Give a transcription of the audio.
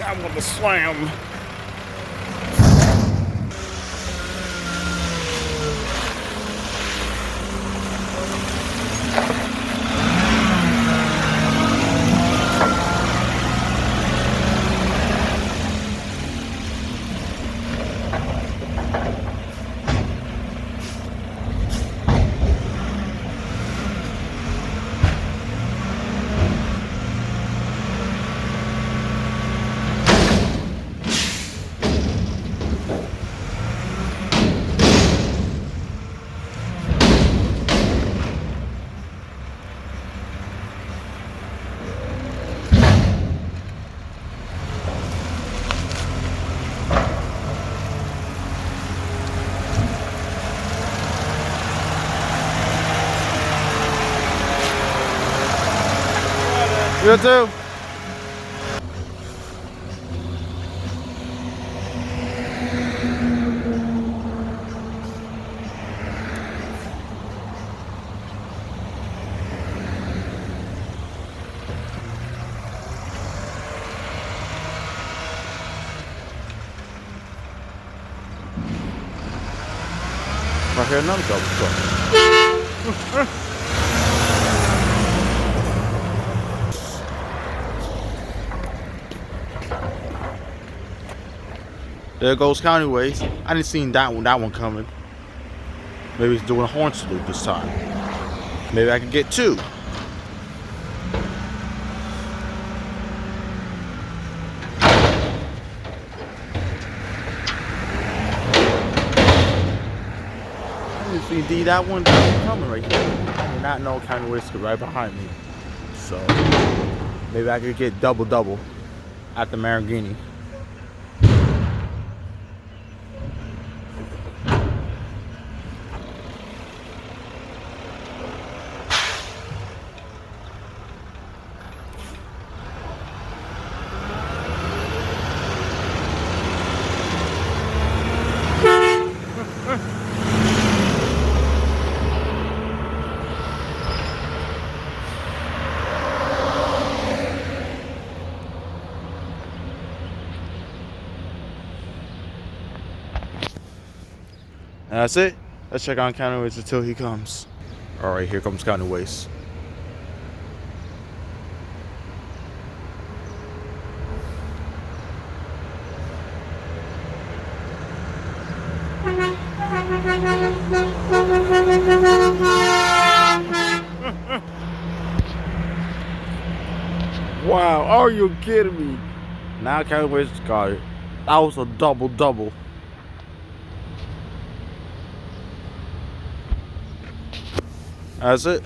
I want to slam. You too. I hear another garbage truck. There goes Countyways. I didn't see that one coming. Maybe he's doing a horn salute this time. Maybe I can get two. I didn't see indeed that one coming right here. I did not know Countyways was right behind me. So maybe I could get double at the Marangini. And that's it. Let's check on Countyways until he comes. All right, here comes Countyways. Wow, are you kidding me? Now Countyways got it. That was a double. That's it.